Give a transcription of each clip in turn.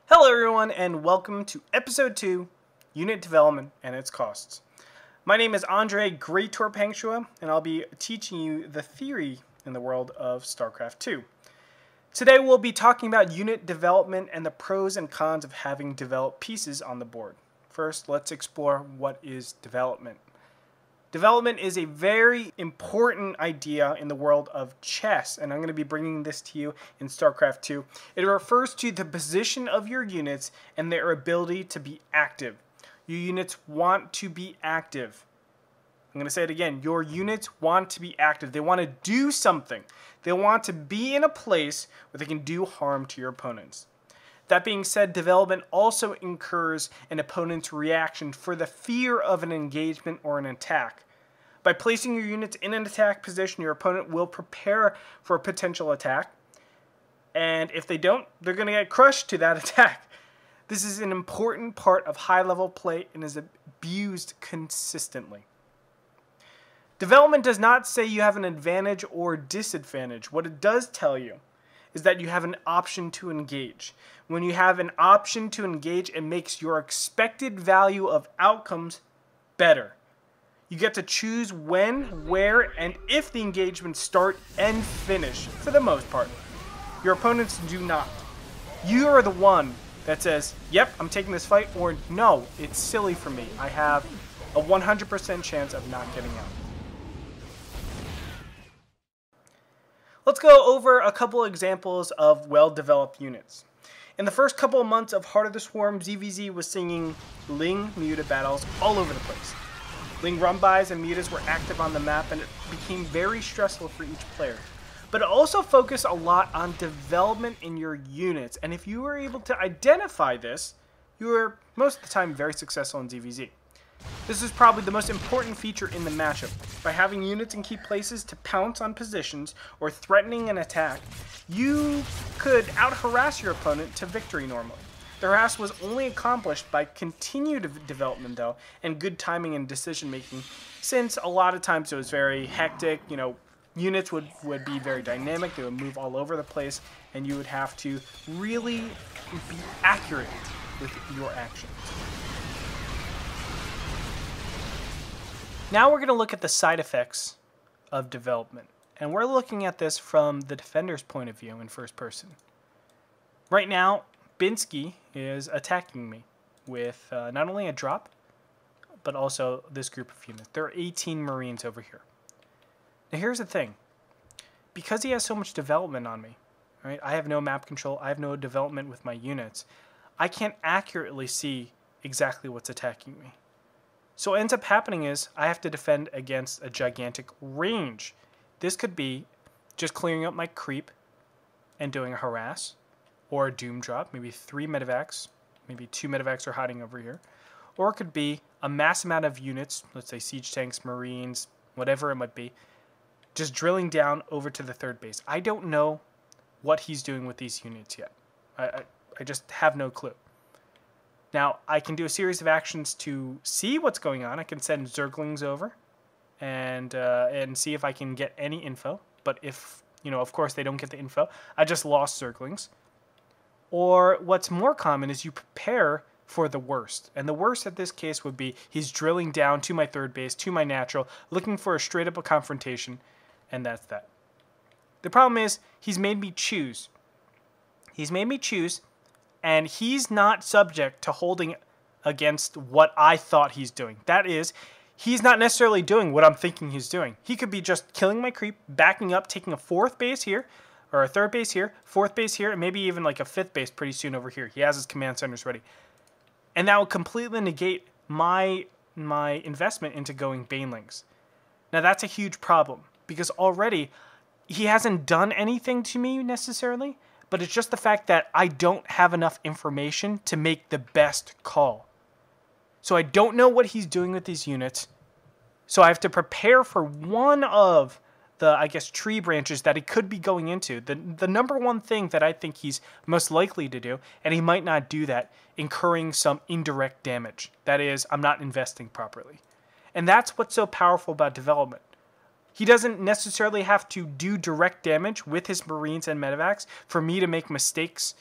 Hello everyone and welcome to episode 2, Unit Development and its Costs. My name is Andre Hengchua and I'll be teaching you the theory in the world of StarCraft 2. Today we'll be talking about unit development and the pros and cons of having developed pieces on the board. First, let's explore what is development. Development is a very important idea in the world of chess, and I'm going to be bringing this to you in StarCraft 2. It refers to the position of your units and their ability to be active. Your units want to be active. I'm going to say it again. Your units want to be active. They want to do something. They want to be in a place where they can do harm to your opponents. That being said, development also incurs an opponent's reaction for the fear of an engagement or an attack. By placing your units in an attack position, your opponent will prepare for a potential attack. And if they don't, they're going to get crushed to that attack. This is an important part of high-level play and is abused consistently. Development does not say you have an advantage or disadvantage. What it does tell you is that you have an option to engage. When you have an option to engage, it makes your expected value of outcomes better. You get to choose when, where, and if the engagements start and finish, for the most part. Your opponents do not. You are the one that says, yep, I'm taking this fight, or no, it's silly for me. I have a 100% chance of not getting out. Let's go over a couple examples of well-developed units. In the first couple of months of Heart of the Swarm, ZVZ was singing Ling muted battles all over the place. Ling run-bys and mutas were active on the map, and it became very stressful for each player. But it also focused a lot on development in your units, and if you were able to identify this, you were most of the time very successful in ZVZ. This is probably the most important feature in the matchup. By having units in key places to pounce on positions or threatening an attack, you could out-harass your opponent to victory normally. The harass was only accomplished by continued development, though, and good timing and decision-making, since a lot of times it was very hectic. Units would be very dynamic, they would move all over the place, and you would have to really be accurate with your actions. Now we're going to look at the side effects of development, and we're looking at this from the defender's point of view in first person. Right now, Binsky is attacking me with not only a drop, but also this group of units. There are 18 Marines over here. Now here's the thing. Because he has so much development on me, right? I have no map control, I have no development with my units, I can't accurately see exactly what's attacking me. So what ends up happening is I have to defend against a gigantic range. This could be just clearing up my creep and doing a harass, or a doom drop, maybe 3 medevacs, maybe 2 medevacs are hiding over here. Or it could be a mass amount of units, let's say siege tanks, marines, whatever it might be, just drilling down over to the third base. I don't know what he's doing with these units yet. I just have no clue. Now, I can do a series of actions to see what's going on. I can send Zerglings over and see if I can get any info. But if, of course they don't get the info, I just lost Zerglings. Or what's more common is you prepare for the worst. And the worst at this case would be he's drilling down to my third base, to my natural, looking for a straight up confrontation, and that's that. The problem is he's made me choose. He's made me choose, and he's not subject to holding against what I thought he's doing. That is, he's not necessarily doing what I'm thinking he's doing. He could be just killing my creep, backing up, taking a fourth base here, or a third base here, fourth base here, and maybe even like a fifth base pretty soon over here. He has his command centers ready. And that will completely negate my investment into going Banelings. Now that's a huge problem, because already he hasn't done anything to me necessarily, but it's just the fact that I don't have enough information to make the best call. So I don't know what he's doing with these units, so I have to prepare for one of the, tree branches that he could be going into. The number one thing that I think he's most likely to do, and he might not do that, incurring some indirect damage. That is, I'm not investing properly. And that's what's so powerful about development. He doesn't necessarily have to do direct damage with his Marines and medevacs for me to make mistakes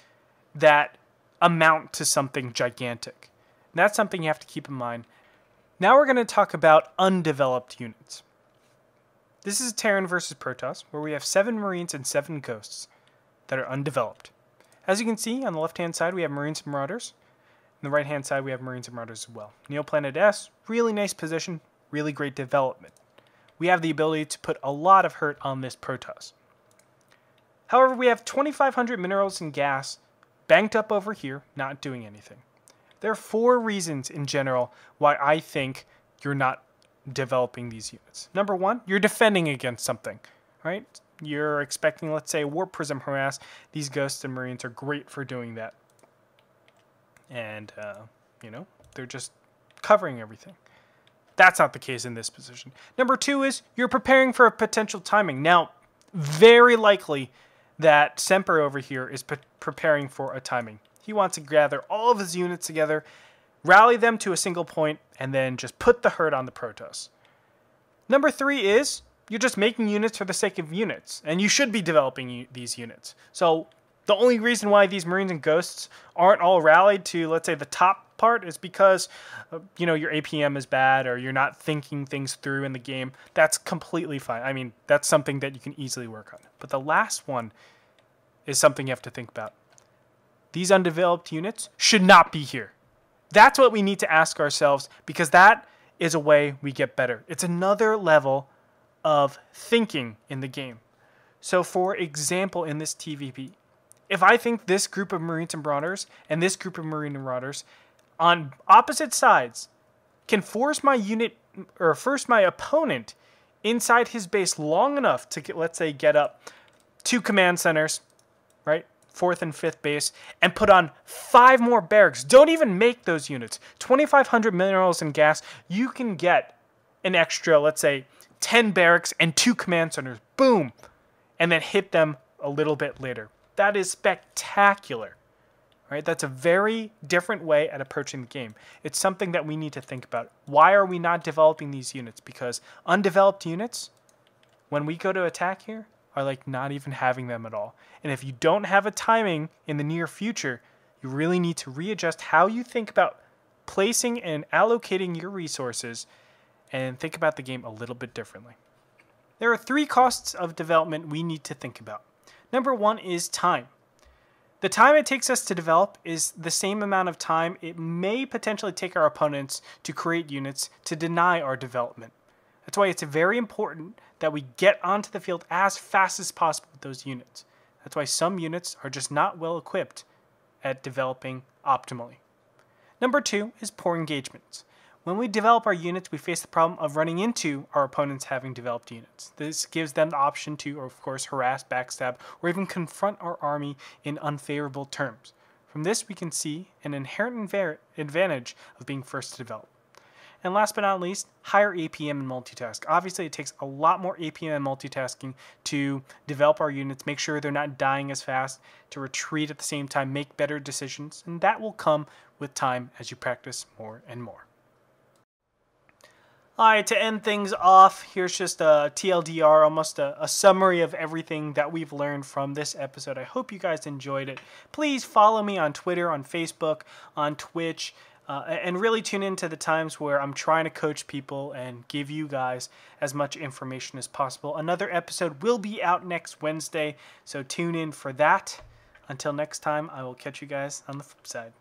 that amount to something gigantic. And that's something you have to keep in mind. Now we're going to talk about undeveloped units. This is Terran versus Protoss, where we have 7 Marines and 7 Ghosts that are undeveloped. As you can see, on the left-hand side, we have Marines and Marauders. On the right-hand side, we have Marines and Marauders as well. Neoplanet S, really nice position, really great development. We have the ability to put a lot of hurt on this Protoss. However, we have 2,500 minerals and gas banked up over here, not doing anything. There are 4 reasons in general why I think you're not developing these units. Number 1, you're defending against something, right? You're expecting, let's say, Warp Prism Harass. These Ghosts and Marines are great for doing that. And, they're just covering everything. That's not the case in this position. Number 2 is you're preparing for a potential timing. Now, very likely that Semper over here is preparing for a timing. He wants to gather all of his units together, rally them to a single point, and then just put the hurt on the Protoss. Number 3 is you're just making units for the sake of units, and you should be developing these units. So the only reason why these Marines and Ghosts aren't all rallied to, let's say, the top part is because, your APM is bad or you're not thinking things through in the game. That's completely fine. I mean, that's something that you can easily work on. But the last one is something you have to think about. These undeveloped units should not be here. That's what we need to ask ourselves, because that is a way we get better. It's another level of thinking in the game. So for example, in this TVP, if I think this group of Marines and Marauders and this group of Marine and Marauders on opposite sides can force my unit or force my opponent inside his base long enough to get, let's say, get up 2 command centers, right? 4th and 5th base, and put on 5 more barracks. Don't even make those units. 2,500 minerals and gas, you can get an extra, let's say, 10 barracks and 2 command centers. Boom! And then hit them a little bit later. That is spectacular. Right? That's a very different way at approaching the game. It's something that we need to think about. Why are we not developing these units? Because undeveloped units, when we go to attack here, are like not even having them at all. And if you don't have a timing in the near future, you really need to readjust how you think about placing and allocating your resources and think about the game a little bit differently. There are 3 costs of development we need to think about. Number 1 is time. The time it takes us to develop is the same amount of time it may potentially take our opponents to create units to deny our development. That's why it's very important that we get onto the field as fast as possible with those units. That's why some units are just not well equipped at developing optimally. Number 2 is poor engagements. When we develop our units, we face the problem of running into our opponents having developed units. This gives them the option to, of course, harass, backstab, or even confront our army in unfavorable terms. From this, we can see an inherent advantage of being first to develop. And last but not least, higher APM and multitask. Obviously, it takes a lot more APM and multitasking to develop our units, make sure they're not dying as fast, to retreat at the same time, make better decisions, and that will come with time as you practice more and more. Alright, to end things off, here's just a TLDR, almost a summary of everything that we've learned from this episode. I hope you guys enjoyed it. Please follow me on Twitter, on Facebook, on Twitch, and really tune in to the times where I'm trying to coach people and give you guys as much information as possible. Another episode will be out next Wednesday, so tune in for that. Until next time, I will catch you guys on the flip side.